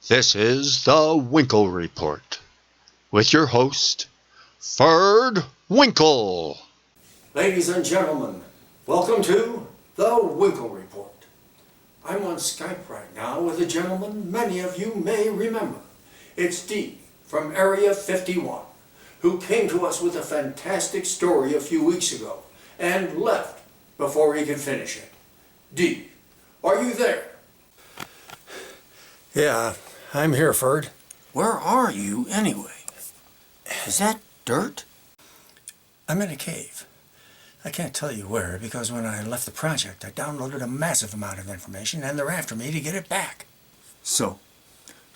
This is the Winkle Report with your host, Ferd Winkle. Ladies and gentlemen, welcome to the Winkle Report. I'm on Skype right now with a gentleman many of you may remember. It's D from Area 51, who came to us with a fantastic story a few weeks ago and left before he could finish it. D, are you there? Yeah, I'm here, Ferd. Where are you, anyway? Is that dirt? I'm in a cave. I can't tell you where, because when I left the project, I downloaded a massive amount of information, and they're after me to get it back. So,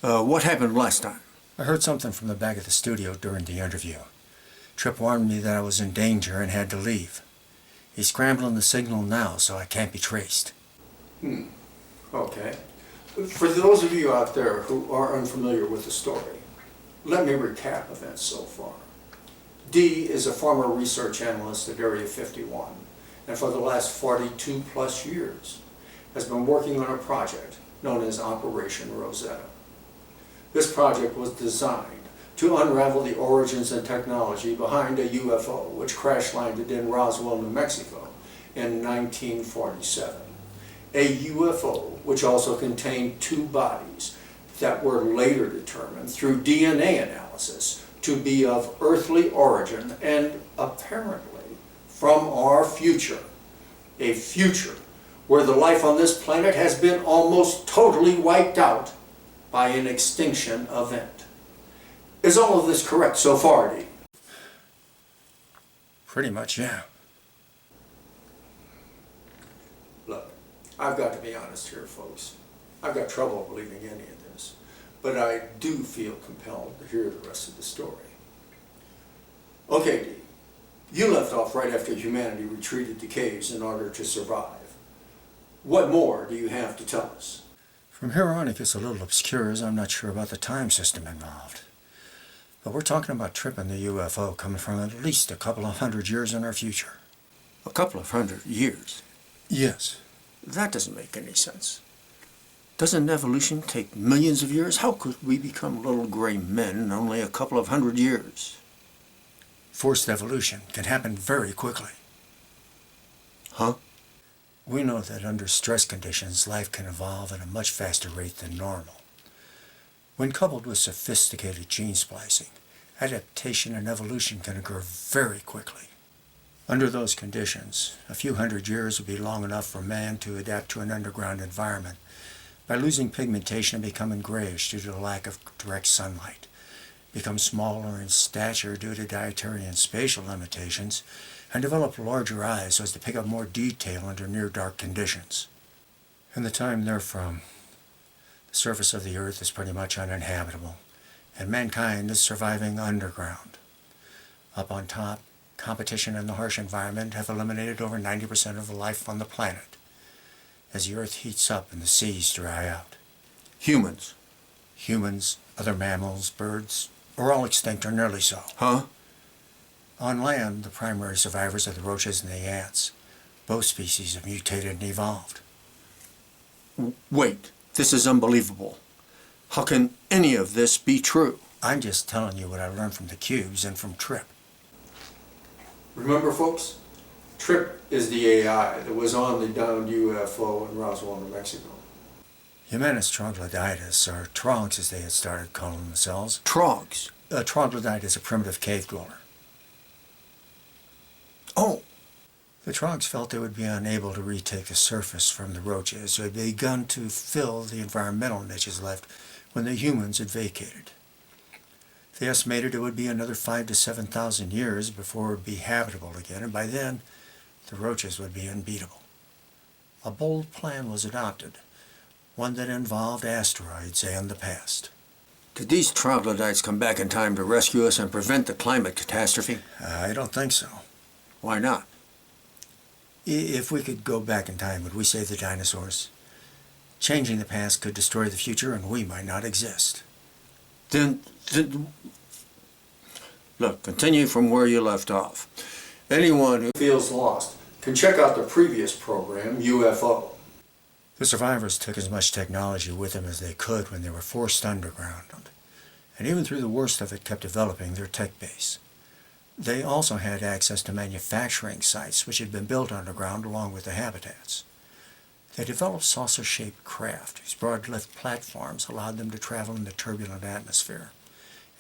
what happened last time? I heard something from the back of the studio during the interview. Trip warned me that I was in danger and had to leave. He's scrambling the signal now, so I can't be traced. Okay. For those of you out there who are unfamiliar with the story, let me recap events so far. D is a former research analyst at Area 51, and for the last 42 plus years has been working on a project known as Operation Rosetta. This project was designed to unravel the origins and technology behind a UFO which crash landed in Roswell, New Mexico in 1947. A UFO which also contained two bodies that were later determined through DNA analysis to be of earthly origin and apparently from our future. A future where the life on this planet has been almost totally wiped out by an extinction event. Is all of this correct so far, D? Pretty much, yeah. Look, I've got to be honest here, folks. I've got trouble believing any of this, but I do feel compelled to hear the rest of the story. Okay, D, you left off right after humanity retreated to caves in order to survive. What more do you have to tell us? From here on, it gets a little obscure, as I'm not sure about the time system involved. But we're talking about tripping the UFO coming from at least a couple of hundred years in our future. A couple of 100 years? Yes. That doesn't make any sense. Doesn't evolution take millions of years? How could we become little gray men in only a couple of 100 years? Forced evolution can happen very quickly. Huh? We know that under stress conditions, life can evolve at a much faster rate than normal. When coupled with sophisticated gene splicing, adaptation and evolution can occur very quickly. Under those conditions, a few hundred years would be long enough for man to adapt to an underground environment by losing pigmentation and becoming grayish due to the lack of direct sunlight, become smaller in stature due to dietary and spatial limitations, and develop larger eyes so as to pick up more detail under near-dark conditions. In the time they're from, the surface of the earth is pretty much uninhabitable, and mankind is surviving underground. Up on top, competition and the harsh environment have eliminated over 90% of the life on the planet. As the earth heats up and the seas dry out. Humans? Humans, other mammals, birds, are all extinct or nearly so. Huh? On land, the primary survivors are the roaches and the ants. Both species have mutated and evolved. Wait, this is unbelievable. How can any of this be true? I'm just telling you what I learned from the cubes and from Trip. Remember, folks, Trip is the AI that was on the downed UFO in Roswell, New Mexico. Humanus troglodytes, or Trogs as they had started calling themselves. Trogs? A troglodyte is a primitive cave dweller. Oh! The Trogs felt they would be unable to retake the surface from the roaches who had begun to fill the environmental niches left when the humans had vacated. They estimated it would be another 5,000 to 7,000 years before it would be habitable again, and by then, the roaches would be unbeatable. A bold plan was adopted, one that involved asteroids and the past. Did these troglodytes come back in time to rescue us and prevent the climate catastrophe? I don't think so. Why not? If we could go back in time, would we save the dinosaurs? Changing the past could destroy the future, and we might not exist. Then look, continue from where you left off. Anyone who Feels lost can check out the previous program, UFO. The survivors took as much technology with them as they could when they were forced underground, and even through the worst of it kept developing their tech base. They also had access to manufacturing sites which had been built underground along with the habitats. They developed saucer-shaped craft whose broad lift platforms allowed them to travel in the turbulent atmosphere,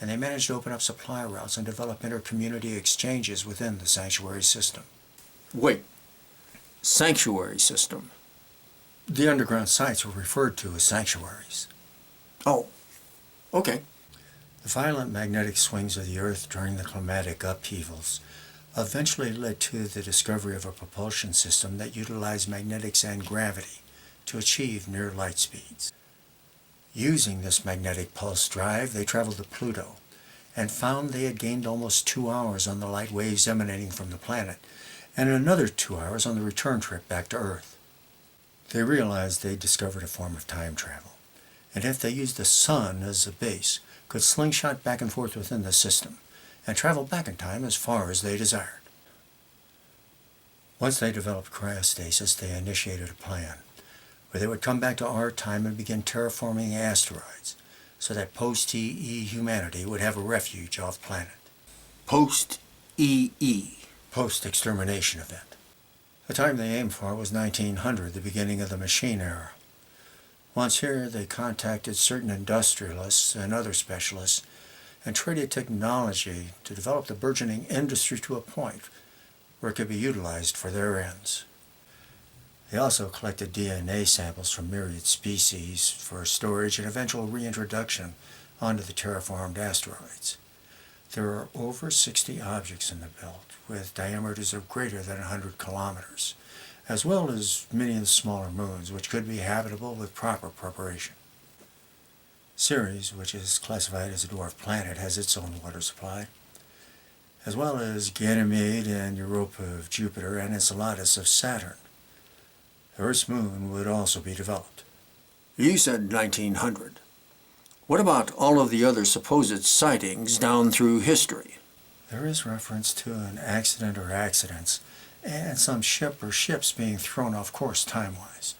and they managed to open up supply routes and develop inter-community exchanges within the sanctuary system. Wait, sanctuary system? The underground sites were referred to as sanctuaries. Oh, okay. The violent magnetic swings of the Earth during the climatic upheavals eventually led to the discovery of a propulsion system that utilized magnetics and gravity to achieve near light speeds. Using this magnetic pulse drive, they traveled to Pluto and found they had gained almost 2 hours on the light waves emanating from the planet and another 2 hours on the return trip back to Earth. They realized they'd discovered a form of time travel, and if they used the sun as a base, could slingshot back and forth within the system and travel back in time as far as they desired. Once they developed cryostasis, they initiated a plan where they would come back to our time and begin terraforming asteroids so that post-EE humanity would have a refuge off-planet. Post-EE? Post-extermination event. The time they aimed for was 1900, the beginning of the machine era. Once here, they contacted certain industrialists and other specialists and traded technology to develop the burgeoning industry to a point where it could be utilized for their ends. They also collected DNA samples from myriad species for storage and eventual reintroduction onto the terraformed asteroids. There are over 60 objects in the belt with diameters of greater than 100 kilometers, as well as many of the smaller moons which could be habitable with proper preparation. Ceres, which is classified as a dwarf planet, has its own water supply, as well as Ganymede and Europa of Jupiter and Enceladus of Saturn. Earth's moon would also be developed. You said 1900. What about all of the other supposed sightings down through history? There is reference to an accident or accidents, and some ship or ships being thrown off course time-wise.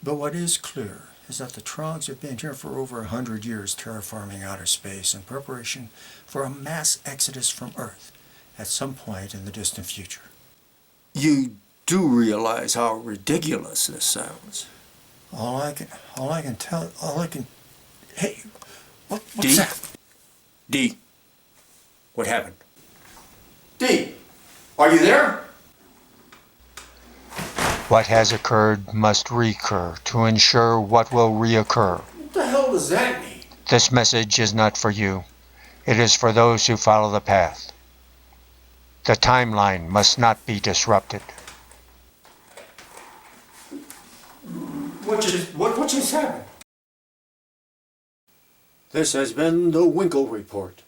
But what is clear is that the Trogs have been here for over 100 years terraforming outer space in preparation for a mass exodus from Earth at some point in the distant future. You do realize how ridiculous this sounds. Hey, what's D? that? D, what happened? D, are you there? What has occurred must recur to ensure what will reoccur. What the hell does that mean? This message is not for you. It is for those who follow the path. The timeline must not be disrupted. What just happened? This has been the Winkle Report.